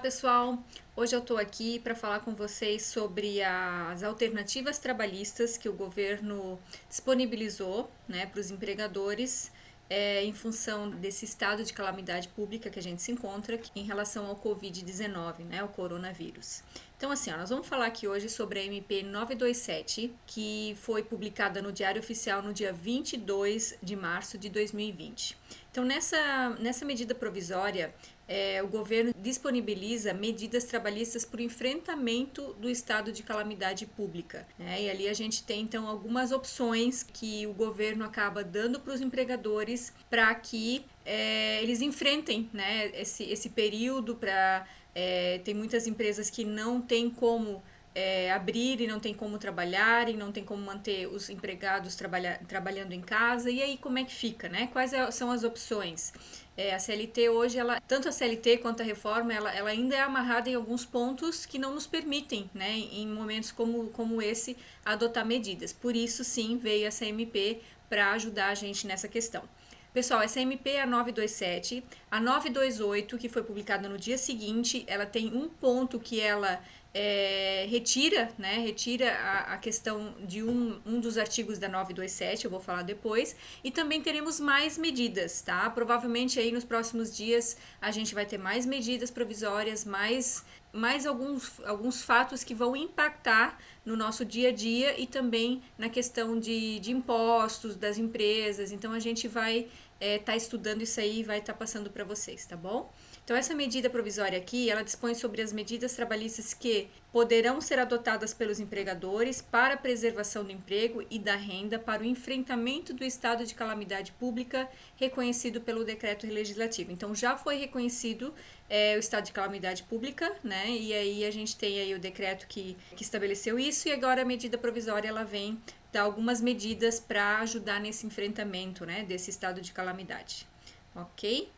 pessoal! Hoje eu estou aqui para falar com vocês sobre as alternativas trabalhistas que o governo disponibilizou, né, para os empregadores em função desse estado de calamidade pública que a gente se encontra em relação ao Covid-19, né, o coronavírus. Então, assim, nós vamos falar aqui hoje sobre a MP 927, que foi publicada no Diário Oficial no dia 22 de março de 2020. Então, nessa medida provisória, o governo disponibiliza medidas trabalhistas para o enfrentamento do estado de calamidade pública, né? E ali a gente tem então algumas opções que o governo acaba dando para os empregadores para que eles enfrentem, né, esse período. Tem muitas empresas que não têm como abrir e não tem como trabalhar e não tem como manter os empregados trabalhando em casa. E aí como é que fica, né? Quais são as opções? A CLT hoje, tanto a CLT quanto a reforma, ela ainda é amarrada em alguns pontos que não nos permitem, né, em momentos como esse, adotar medidas. Por isso, sim, veio essa MP para ajudar a gente nessa questão. Pessoal, essa MP é a 927, a 928, que foi publicada no dia seguinte, ela tem um ponto que ela retira a questão de um dos artigos da 927, eu vou falar depois, e também teremos mais medidas, tá? Provavelmente aí nos próximos dias a gente vai ter mais medidas provisórias, mais alguns fatos que vão impactar no nosso dia a dia e também na questão de impostos das empresas. Então a gente vai estar estudando isso aí e vai estar passando para vocês, tá bom? Então essa medida provisória aqui, ela dispõe sobre as medidas trabalhistas que poderão ser adotadas pelos empregadores para a preservação do emprego e da renda para o enfrentamento do estado de calamidade pública reconhecido pelo decreto legislativo. Então já foi reconhecido o estado de calamidade pública, né? E aí a gente tem aí o decreto que estabeleceu isso, e agora a medida provisória ela vem dar algumas medidas para ajudar nesse enfrentamento, né, desse estado de calamidade. Ok?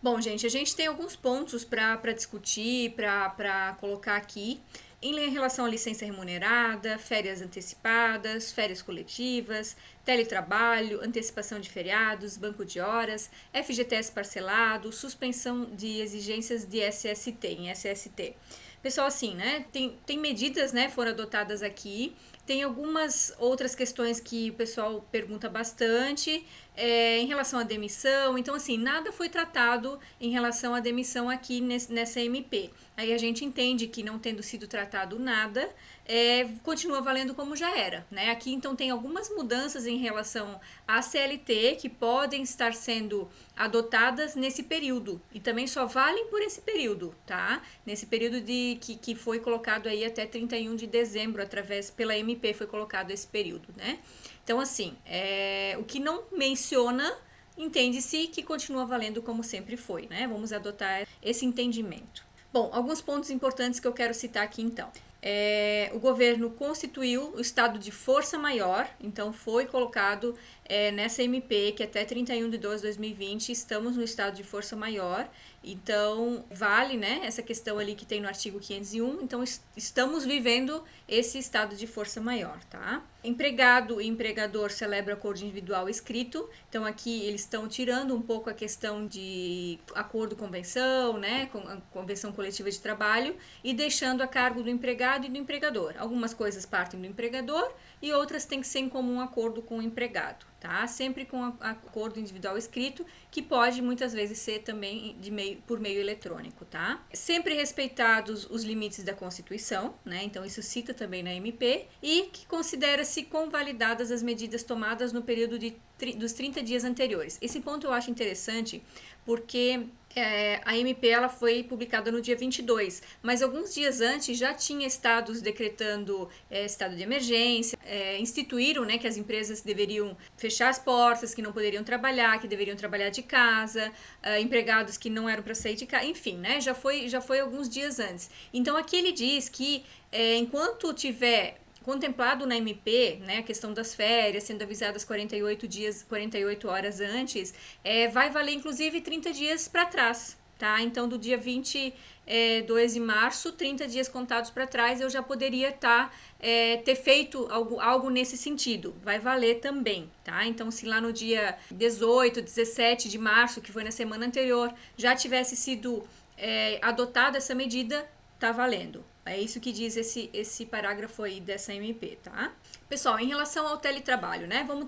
Bom, gente, a gente tem alguns pontos para discutir, para colocar aqui, em relação à licença remunerada, férias antecipadas, férias coletivas, teletrabalho, antecipação de feriados, banco de horas, FGTS parcelado, suspensão de exigências de em SST. Pessoal, assim, né, tem medidas, né, foram adotadas aqui. Tem algumas outras questões que o pessoal pergunta bastante em relação à demissão. Então, assim, nada foi tratado em relação à demissão aqui nessa MP. Aí a gente entende que, não tendo sido tratado nada, continua valendo como já era, né? Aqui, então, tem algumas mudanças em relação à CLT que podem estar sendo adotadas nesse período. E também só valem por esse período, tá? Nesse período que foi colocado aí até 31 de dezembro, pela MP foi colocado esse período, né? Então, assim, o que não menciona, entende-se que continua valendo como sempre foi, né? Vamos adotar esse entendimento. Bom, alguns pontos importantes que eu quero citar aqui, então. O governo constituiu o estado de força maior, então foi colocado nessa MP que até 31 de 12 de 2020 estamos no estado de força maior. Então vale, né, essa questão ali que tem no artigo 501, então estamos vivendo esse estado de força maior, tá? Empregado e empregador celebra acordo individual escrito, então aqui eles estão tirando um pouco a questão de acordo-convenção, né, com a convenção coletiva de trabalho, e deixando a cargo do empregado e do empregador. Algumas coisas partem do empregador e outras têm que ser em comum acordo com o empregado, tá? Sempre com acordo individual escrito, que pode muitas vezes ser também por meio eletrônico, tá? Sempre respeitados os limites da Constituição, né? Então isso cita também na MP, e que considera-se convalidadas as medidas tomadas no período dos 30 dias anteriores. Esse ponto eu acho interessante porque a MP ela foi publicada no dia 22, mas alguns dias antes já tinha estados decretando estado de emergência, instituíram, né, que as empresas deveriam fechar as portas, que não poderiam trabalhar, que deveriam trabalhar de casa, empregados que não eram para sair de casa, enfim, né, já foi alguns dias antes. Então aqui ele diz que enquanto tiver contemplado na MP, né, a questão das férias, sendo avisadas 48 horas antes, vai valer inclusive 30 dias para trás, tá? Então, do dia 22 de março, 30 dias contados para trás, eu já poderia ter feito algo nesse sentido. Vai valer também, tá? Então, se lá no dia 18, 17 de março, que foi na semana anterior, já tivesse sido adotada essa medida, tá valendo. É isso que diz esse parágrafo aí dessa MP, tá? Pessoal, em relação ao teletrabalho, né? Vamos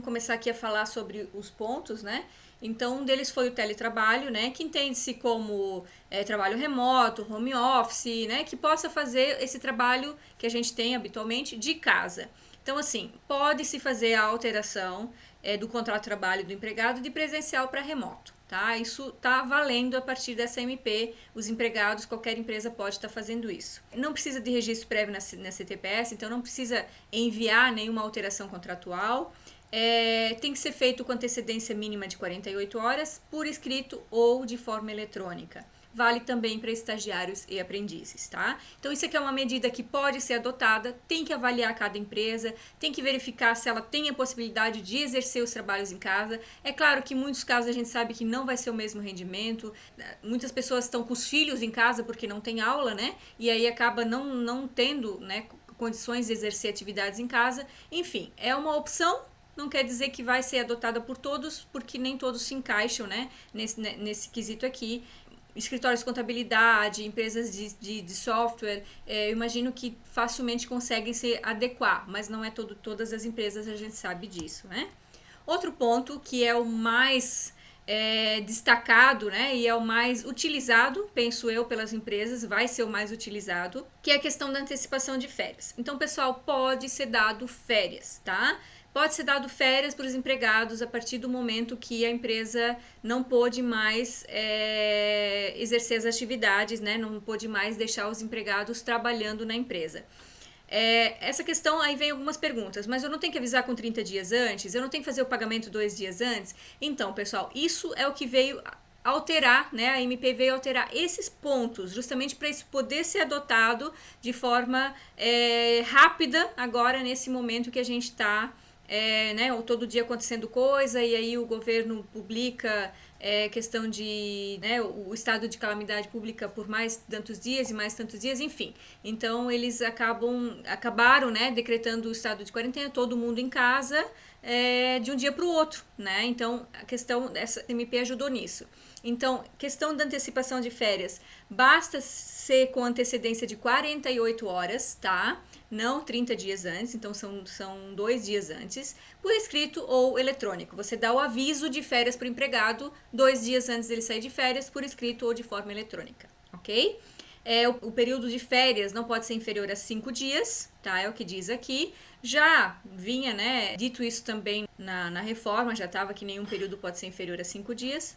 começar aqui a falar sobre os pontos, né? Então, um deles foi o teletrabalho, né? Que entende-se como trabalho remoto, home office, né? Que possa fazer esse trabalho que a gente tem habitualmente de casa. Então, assim, pode-se fazer a alteração do contrato de trabalho do empregado de presencial para remoto. Tá? Isso está valendo a partir dessa MP, os empregados, qualquer empresa pode estar fazendo isso. Não precisa de registro prévio na CTPS, então não precisa enviar nenhuma alteração contratual. Tem que ser feito com antecedência mínima de 48 horas, por escrito ou de forma eletrônica. Vale também para estagiários e aprendizes, tá? Então isso aqui é uma medida que pode ser adotada, tem que avaliar cada empresa, tem que verificar se ela tem a possibilidade de exercer os trabalhos em casa. É claro que em muitos casos a gente sabe que não vai ser o mesmo rendimento, muitas pessoas estão com os filhos em casa porque não tem aula, né? E aí acaba não tendo, né, condições de exercer atividades em casa. Enfim, é uma opção. Não quer dizer que vai ser adotada por todos, porque nem todos se encaixam, né, nesse quesito aqui. Escritórios de contabilidade, empresas de software, eu imagino que facilmente conseguem se adequar, mas não é todas as empresas, a gente sabe disso, né? Outro ponto que é o mais destacado, né, e é o mais utilizado, penso eu, pelas empresas, vai ser o mais utilizado, que é a questão da antecipação de férias. Então, pessoal, pode ser dado férias, tá? Pode ser dado férias para os empregados a partir do momento que a empresa não pôde mais exercer as atividades, né? Não pôde mais deixar os empregados trabalhando na empresa. Essa questão, aí vem algumas perguntas, mas eu não tenho que avisar com 30 dias antes? Eu não tenho que fazer o pagamento 2 dias antes? Então, pessoal, isso é o que veio alterar, né? A MP veio alterar esses pontos, justamente para isso poder ser adotado de forma rápida agora, nesse momento que a gente está né, todo dia acontecendo coisa, e aí o governo publica questão de, né, o estado de calamidade pública por mais tantos dias e mais tantos dias, enfim. Então eles acabaram, né, decretando o estado de quarentena, todo mundo em casa, de um dia para o outro, né? Então a questão dessa MP ajudou nisso. Então, questão da antecipação de férias, basta ser com antecedência de 48 horas, tá? Não 30 dias antes, então são 2 dias antes, por escrito ou eletrônico. Você dá o aviso de férias para o empregado 2 dias antes dele sair de férias, por escrito ou de forma eletrônica, ok? O período de férias não pode ser inferior a 5 dias, tá? É o que diz aqui. Já vinha, né, dito isso também na reforma, já estava que nenhum período pode ser inferior a 5 dias.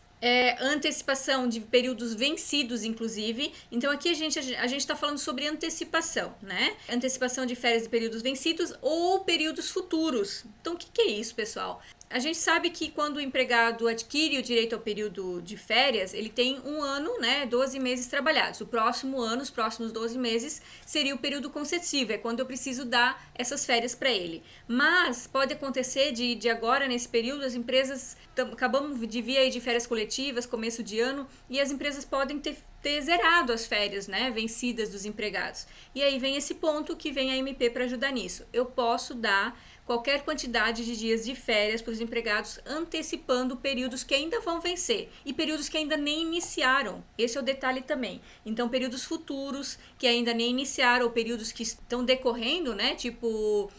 Antecipação de períodos vencidos, inclusive. Então aqui a gente está falando sobre antecipação, né? Antecipação de férias de períodos vencidos ou períodos futuros. Então o que é isso, pessoal? A gente sabe que quando o empregado adquire o direito ao período de férias, ele tem um ano, né, 12 meses trabalhados. O próximo ano, os próximos 12 meses, seria o período concessivo, é quando eu preciso dar essas férias para ele. Mas pode acontecer de agora, nesse período, as empresas, acabamos de vir aí de férias coletivas, começo de ano, e as empresas podem ter zerado as férias, né, vencidas dos empregados. E aí vem esse ponto que vem a MP para ajudar nisso. Eu posso dar qualquer quantidade de dias de férias para os empregados, antecipando períodos que ainda vão vencer e períodos que ainda nem iniciaram. Esse é o detalhe também. Então, períodos futuros que ainda nem iniciaram ou períodos que estão decorrendo, né? Tipo,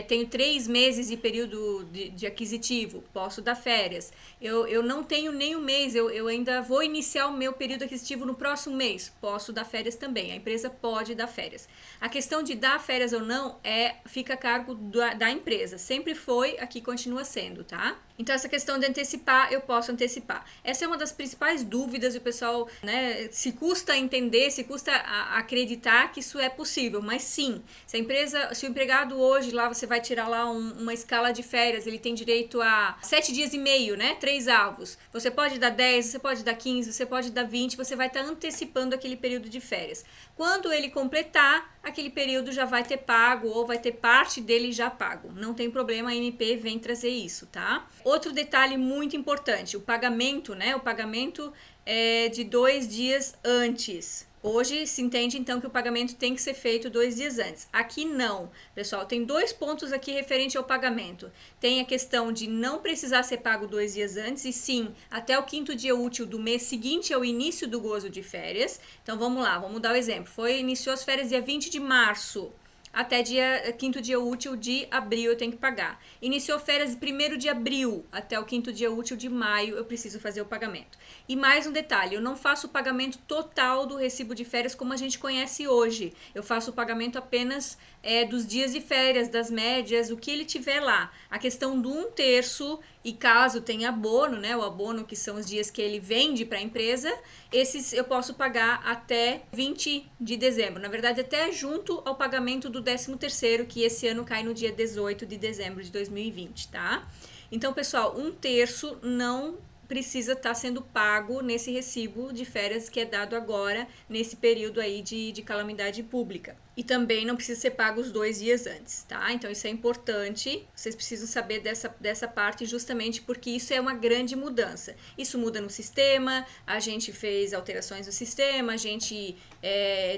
tenho 3 meses de período de aquisitivo, posso dar férias. Eu não tenho nem um mês, eu ainda vou iniciar o meu período aquisitivo no próximo mês, posso dar férias também. A empresa pode dar férias. A questão de dar férias ou não fica a cargo da empresa. Sempre foi, aqui continua sendo, tá? Então, essa questão de antecipar, eu posso antecipar. Essa é uma das principais dúvidas, e o pessoal, né, se custa entender, se custa acreditar que isso é possível, mas sim, se o empregado hoje, lá você vai tirar lá uma escala de férias, ele tem direito a 7 dias e meio, né, 3 avos. Você pode dar 10, você pode dar 15, você pode dar 20, você vai estar antecipando aquele período de férias. Quando ele completar, aquele período já vai ter pago, ou vai ter parte dele já pago. Não tem problema, a MP vem trazer isso, tá? Outro detalhe muito importante, o pagamento, né? O pagamento é de 2 dias antes. Hoje se entende então que o pagamento tem que ser feito 2 dias antes. Aqui não, pessoal, tem 2 pontos aqui referente ao pagamento. Tem a questão de não precisar ser pago 2 dias antes, e sim até o 5º dia útil do mês seguinte ao início do gozo de férias. Então vamos lá, vamos dar o exemplo. Iniciou as férias dia 20 de março. Até 5º dia útil de abril eu tenho que pagar. Iniciou férias 1º de abril, até o 5º dia útil de maio eu preciso fazer o pagamento. E mais um detalhe, eu não faço o pagamento total do recibo de férias como a gente conhece hoje. Eu faço o pagamento apenas dos dias de férias, das médias, o que ele tiver lá. A questão do 1/3, e caso tenha abono, né, o abono que são os dias que ele vende para a empresa, esses eu posso pagar até 20 de dezembro. Na verdade, até junto ao pagamento do 13º, que esse ano cai no dia 18 de dezembro de 2020, tá? Então, pessoal, 1/3 não precisa estar sendo pago nesse recibo de férias que é dado agora, nesse período aí de calamidade pública. E também não precisa ser pago os 2 dias antes, tá? Então isso é importante, vocês precisam saber dessa parte justamente porque isso é uma grande mudança. Isso muda no sistema, a gente fez alterações no sistema, a gente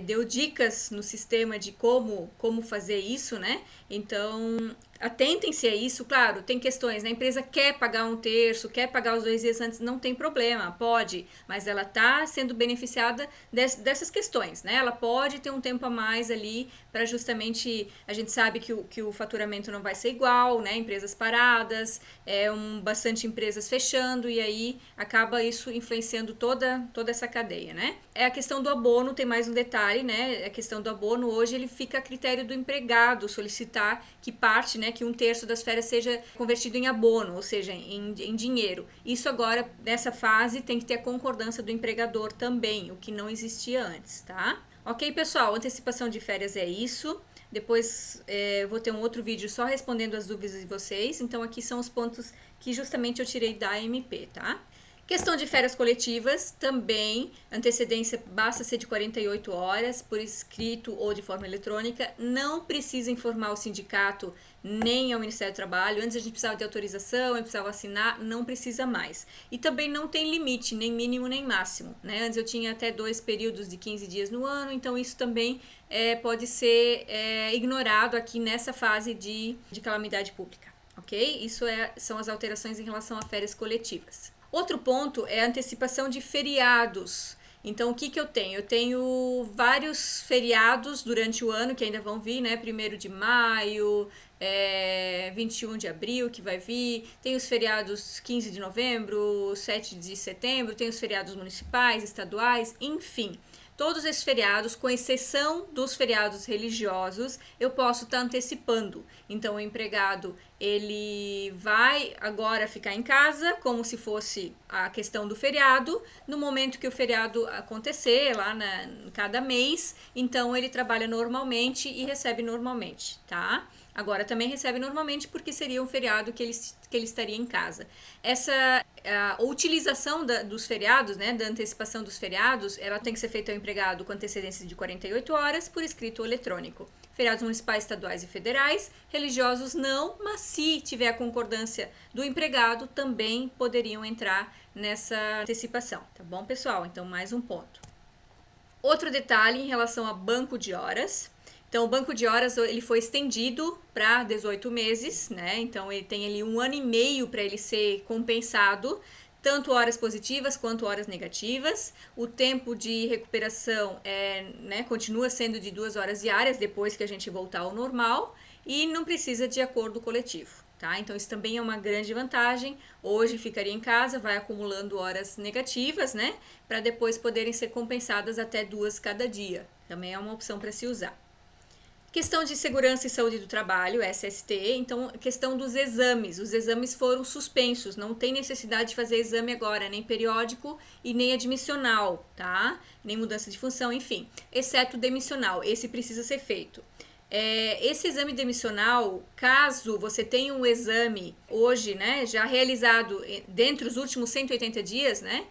deu dicas no sistema de como fazer isso, né? Então atentem-se a isso, claro, tem questões, né? A empresa quer pagar 1/3, quer pagar os 2 dias antes, não tem problema, pode, mas ela está sendo beneficiada dessas questões, né? Ela pode ter um tempo a mais ali para justamente, a gente sabe que o faturamento não vai ser igual, né? Empresas paradas, bastante empresas fechando, e aí acaba isso influenciando toda essa cadeia, né? A questão do abono, tem mais um detalhe, né? A questão do abono hoje ele fica a critério do empregado solicitar que parte, né, que 1/3 das férias seja convertido em abono, ou seja, em dinheiro. Isso agora, nessa fase, tem que ter a concordância do empregador também, o que não existia antes, tá? Ok, pessoal, antecipação de férias é isso. Depois eu vou ter um outro vídeo só respondendo as dúvidas de vocês. Então aqui são os pontos que justamente eu tirei da AMP, tá? Questão de férias coletivas, também antecedência basta ser de 48 horas, por escrito ou de forma eletrônica. Não precisa informar o sindicato nem ao Ministério do Trabalho. Antes a gente precisava de autorização, a gente precisava assinar, não precisa mais. E também não tem limite, nem mínimo nem máximo, né? Antes eu tinha até 2 períodos de 15 dias no ano, então isso também pode ser ignorado aqui nessa fase de calamidade pública, ok? Isso são as alterações em relação a férias coletivas. Outro ponto é a antecipação de feriados. Então, o que eu tenho? Eu tenho vários feriados durante o ano que ainda vão vir, né? 1º de maio, 21 de abril que vai vir, tem os feriados 15 de novembro, 7 de setembro, tem os feriados municipais, estaduais, enfim. Todos esses feriados, com exceção dos feriados religiosos, eu posso estar antecipando. Então, o empregado, ele vai agora ficar em casa, como se fosse a questão do feriado. No momento que o feriado acontecer, lá em cada mês, então ele trabalha normalmente e recebe normalmente, tá? Agora também recebe normalmente porque seria um feriado que ele estaria em casa. A utilização dos feriados, né, da antecipação dos feriados, ela tem que ser feita ao empregado com antecedência de 48 horas por escrito ou eletrônico. Feriados municipais, estaduais e federais, religiosos não, mas se tiver a concordância do empregado, também poderiam entrar nessa antecipação, tá bom, pessoal? Então, mais um ponto. Outro detalhe em relação a banco de horas. Então, o banco de horas ele foi estendido para 18 meses, né? Então, ele tem ali 1 ano e meio para ele ser compensado, tanto horas positivas quanto horas negativas. O tempo de recuperação continua sendo de 2 horas diárias depois que a gente voltar ao normal e não precisa de acordo coletivo, tá? Então, isso também é uma grande vantagem. Hoje ficaria em casa, vai acumulando horas negativas, né? Para depois poderem ser compensadas até 2 cada dia. Também é uma opção para se usar. Questão de segurança e saúde do trabalho, SST, então questão dos exames. Os exames foram suspensos, não tem necessidade de fazer exame agora, nem periódico e nem admissional, tá? Nem mudança de função, enfim, exceto demissional, esse precisa ser feito. Esse exame demissional, caso você tenha um exame hoje, né, já realizado dentro dos últimos 180 dias, né,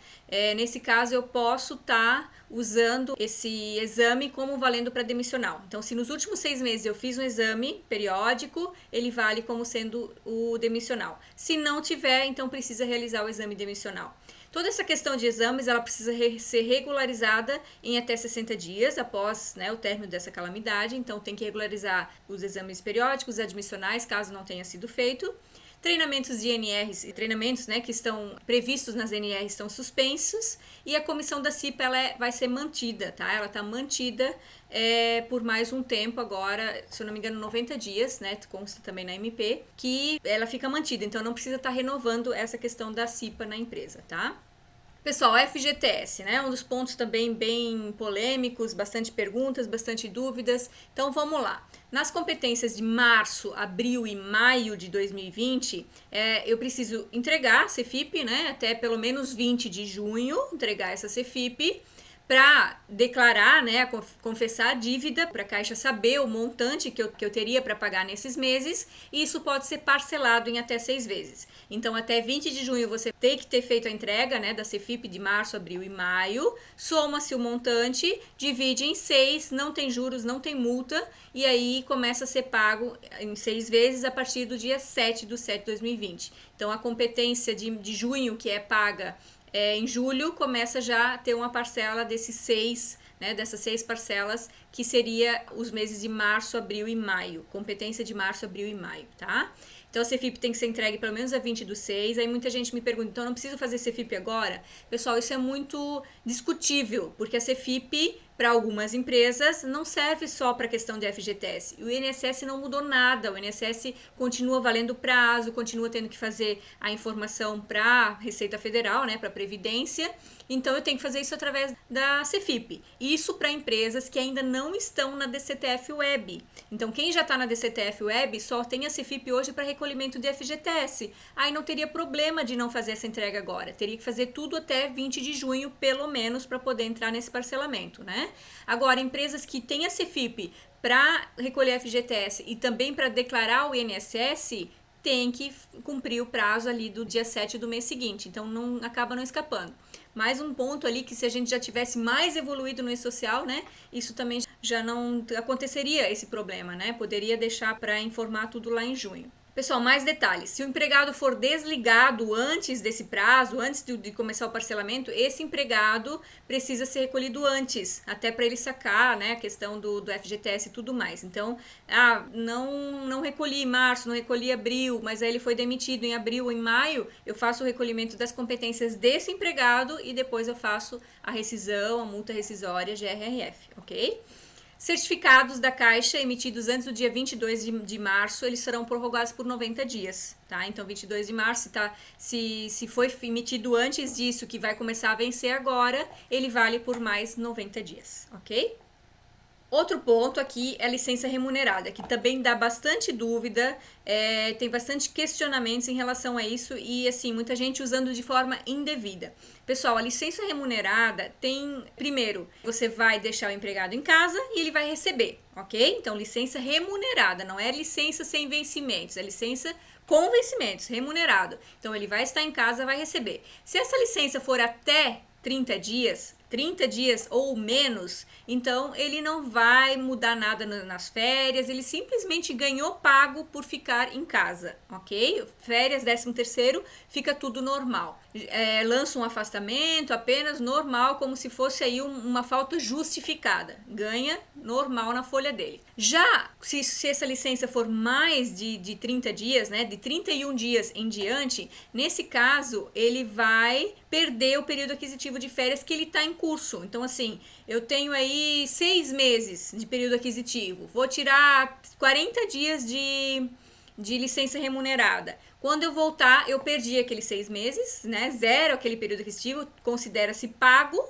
nesse caso eu posso estar usando esse exame como valendo para demissional. Então, se nos últimos 6 meses eu fiz um exame periódico, ele vale como sendo o demissional. Se não tiver, então precisa realizar o exame demissional. Toda essa questão de exames, ela precisa ser regularizada em até 60 dias após, né, o término dessa calamidade. Então, tem que regularizar os exames periódicos, admissionais, caso não tenha sido feito. Treinamentos de NRs e treinamentos, né, que estão previstos nas NRs estão suspensos, e a comissão da CIPA vai ser mantida, tá? Ela está mantida por mais um tempo agora, se eu não me engano, 90 dias, né? Consta também na MP, que ela fica mantida, então não precisa estar renovando essa questão da CIPA na empresa, tá? Pessoal, FGTS, né? Um dos pontos também bem polêmicos, bastante perguntas, bastante dúvidas. Então vamos lá. Nas competências de março, abril e maio de 2020, eu preciso entregar a CFIP, né? Até pelo menos 20 de junho, entregar essa CFIP para declarar, né, confessar a dívida, para a Caixa saber o montante que eu teria para pagar nesses meses, e isso pode ser parcelado em até 6 vezes. Então, até 20 de junho você tem que ter feito a entrega, né, da CFIP de março, abril e maio, soma-se o montante, divide em 6, não tem juros, não tem multa, e aí começa a ser pago em 6 vezes a partir do dia 7/7/2020. Então, a competência de junho, que é paga em julho, começa já a ter uma parcela desses 6, né, dessas 6 parcelas, que seria os meses de março, abril e maio. Competência de março, abril e maio, tá? Então, a CFIP tem que ser entregue pelo menos a 20/6. Aí muita gente me pergunta, então não preciso fazer CFIP agora? Pessoal, isso é muito discutível, porque a CFIP, para algumas empresas, não serve só para a questão de FGTS. O INSS não mudou nada, o INSS continua valendo prazo, continua tendo que fazer a informação para a Receita Federal, né, para a Previdência. Então, eu tenho que fazer isso através da CFIP. Isso para empresas que ainda não estão na DCTF Web. Então, quem já está na DCTF Web só tem a CFIP hoje para recolhimento de FGTS. Aí não teria problema de não fazer essa entrega agora. Teria que fazer tudo até 20 de junho, pelo menos, para poder entrar nesse parcelamento, né? Agora, empresas que têm a CFIP para recolher FGTS e também para declarar o INSS, tem que cumprir o prazo ali do dia 7 do mês seguinte. Então, acaba não escapando. Mais um ponto ali que, se a gente já tivesse mais evoluído no e-social, né, isso também já não aconteceria esse problema, né? Poderia deixar para informar tudo lá em junho. Pessoal, mais detalhes. Se o empregado for desligado antes desse prazo, antes de começar o parcelamento, esse empregado precisa ser recolhido antes, até para ele sacar, né, a questão do FGTS e tudo mais. Então, não recolhi em março, não recolhi em abril, mas aí ele foi demitido em abril ou em maio, eu faço o recolhimento das competências desse empregado e depois eu faço a rescisão, a multa rescisória, GRRF, ok? Certificados da Caixa emitidos antes do dia 22 de março, eles serão prorrogados por 90 dias, tá? Então, 22 de março, se foi emitido antes disso, que vai começar a vencer agora, ele vale por mais 90 dias, ok? Outro ponto aqui é a licença remunerada, que também dá bastante dúvida, tem bastante questionamentos em relação a isso e, assim, muita gente usando de forma indevida. Pessoal, a licença remunerada tem, primeiro, você vai deixar o empregado em casa e ele vai receber, ok? Então, licença remunerada, não é licença sem vencimentos, é licença com vencimentos, remunerado. Então, ele vai estar em casa, vai receber. Se essa licença for até 30 dias ou menos, então ele não vai mudar nada nas férias, ele simplesmente ganhou pago por ficar em casa, ok? Férias, 13º, fica tudo normal. Lança um afastamento apenas normal, como se fosse aí uma falta justificada. Ganha normal na folha dele. Já se essa licença for mais de 30 dias, né, de 31 dias em diante, nesse caso ele vai perder o período aquisitivo de férias que ele está em curso. Então, assim, eu tenho aí 6 meses de período aquisitivo, vou tirar 40 dias de licença remunerada. Quando eu voltar, eu perdi aqueles 6 meses, né? Zero aquele período aquisitivo, considera-se pago.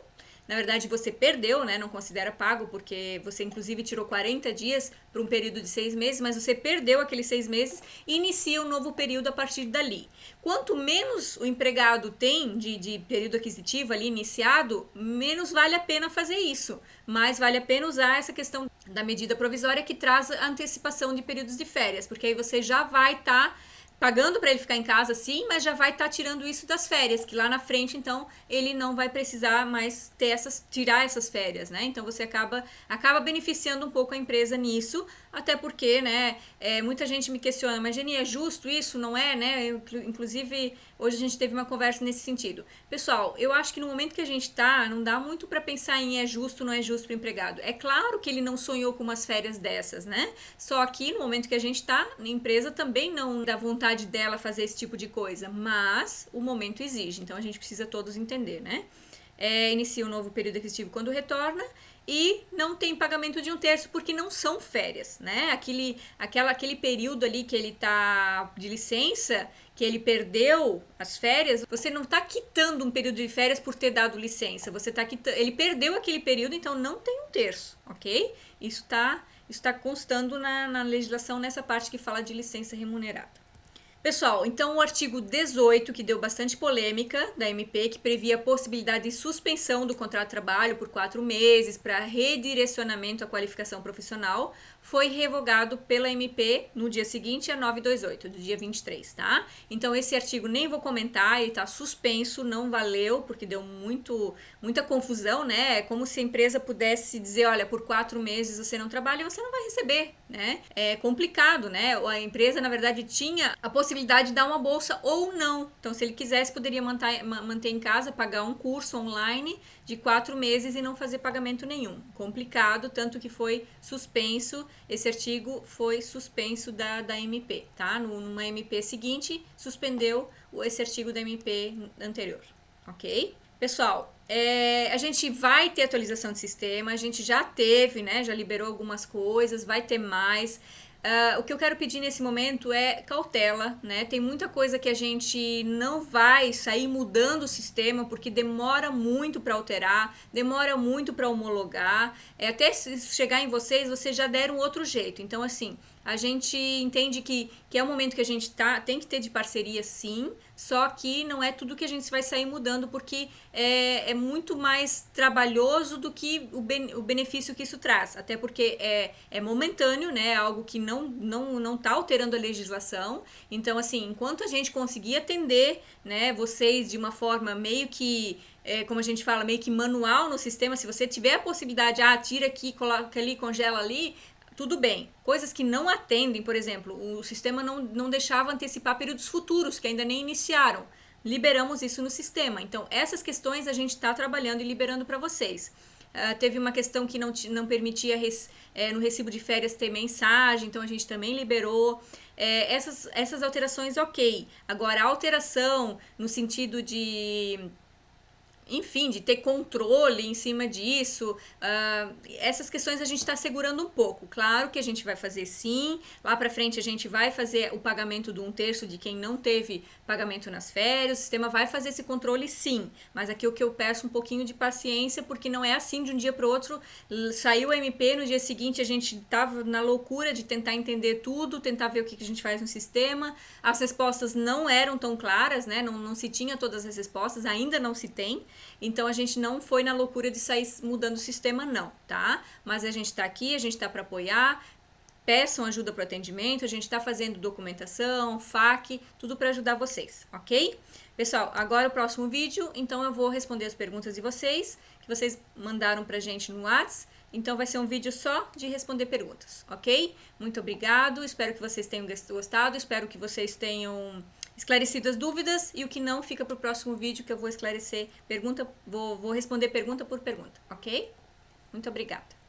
Na verdade, você perdeu, né? Não considera pago, porque você, inclusive, tirou 40 dias para um período de 6 meses, mas você perdeu aqueles 6 meses e inicia um novo período a partir dali. Quanto menos o empregado tem de período aquisitivo ali iniciado, menos vale a pena fazer isso. Mas vale a pena usar essa questão da medida provisória que traz a antecipação de períodos de férias, porque aí você já vai estar pagando para ele ficar em casa, sim, mas já vai estar tirando isso das férias, que lá na frente, então, ele não vai precisar mais tirar essas férias, né? Então você acaba beneficiando um pouco a empresa nisso, até porque, né, muita gente me questiona, mas Geni, é justo isso? Não é, né? Inclusive, hoje a gente teve uma conversa nesse sentido. Pessoal, eu acho que no momento que a gente tá, não dá muito para pensar em é justo ou não é justo para o empregado. É claro que ele não sonhou com umas férias dessas, né? Só que no momento que a gente tá, a empresa também não dá vontade dela fazer esse tipo de coisa, mas o momento exige, então a gente precisa todos entender, né? Inicia um novo período aquisitivo quando retorna e não tem pagamento de 1/3 porque não são férias, né? Aquele período ali que ele tá de licença, que ele perdeu as férias, você não tá quitando um período de férias por ter dado licença, ele perdeu aquele período, então não tem 1/3, ok? Isso tá constando na legislação nessa parte que fala de licença remunerada. Pessoal, então o artigo 18, que deu bastante polêmica da MP, que previa a possibilidade de suspensão do contrato de trabalho por 4 meses para redirecionamento à qualificação profissional, foi revogado pela MP no dia seguinte, a 928, do dia 23, tá? Então esse artigo nem vou comentar, ele tá suspenso, não valeu, porque deu muita confusão, né? É como se a empresa pudesse dizer, olha, por 4 meses você não trabalha e você não vai receber, né? É complicado, né? A empresa, na verdade, tinha a possibilidade de dar uma bolsa ou não. Então, se ele quisesse, poderia manter em casa, pagar um curso online de 4 meses e não fazer pagamento nenhum. Complicado, tanto que foi suspenso, esse artigo foi suspenso da MP, tá? Numa MP seguinte, suspendeu esse artigo da MP anterior, ok? Pessoal, a gente vai ter atualização de sistema, a gente já teve, né? Já liberou algumas coisas, vai ter mais. O que eu quero pedir nesse momento é cautela, né? Tem muita coisa que a gente não vai sair mudando o sistema porque demora muito para alterar, demora muito para homologar. Até se chegar em vocês já deram outro jeito. Então, assim, a gente entende que é um momento que a gente tem que ter de parceria, sim, só que não é tudo que a gente vai sair mudando, porque é muito mais trabalhoso do que o benefício que isso traz, até porque é momentâneo, né, algo que não tá alterando a legislação. Então, assim, enquanto a gente conseguir atender, né, vocês de uma forma meio que, como a gente fala, meio que manual no sistema, se você tiver a possibilidade, tira aqui, coloca ali, congela ali, tudo bem. Coisas que não atendem, por exemplo, o sistema não deixava antecipar períodos futuros, que ainda nem iniciaram. Liberamos isso no sistema. Então, essas questões a gente está trabalhando e liberando para vocês. Teve uma questão que não permitia no recibo de férias ter mensagem, então a gente também liberou. Essas alterações, ok. Agora, a alteração no sentido de... enfim, de ter controle em cima disso, essas questões a gente está segurando um pouco. Claro que a gente vai fazer sim, lá para frente a gente vai fazer o pagamento do 1/3 de quem não teve pagamento nas férias, o sistema vai fazer esse controle sim, mas aqui o que eu peço um pouquinho de paciência, porque não é assim de um dia para o outro, saiu a MP, no dia seguinte a gente estava na loucura de tentar entender tudo, tentar ver o que a gente faz no sistema, as respostas não eram tão claras, né? Não se tinha todas as respostas, ainda não se tem. Então a gente não foi na loucura de sair mudando o sistema, não, tá? Mas a gente tá aqui, a gente tá para apoiar. Peçam ajuda para o atendimento, a gente tá fazendo documentação, FAQ, tudo para ajudar vocês, ok? Pessoal, agora o próximo vídeo, então eu vou responder as perguntas de vocês, que vocês mandaram pra gente no WhatsApp. Então vai ser um vídeo só de responder perguntas, ok? Muito obrigado, espero que vocês tenham gostado, espero que vocês tenham esclarecido as dúvidas, e o que não fica para o próximo vídeo, que eu vou esclarecer vou responder pergunta por pergunta, ok? Muito obrigada.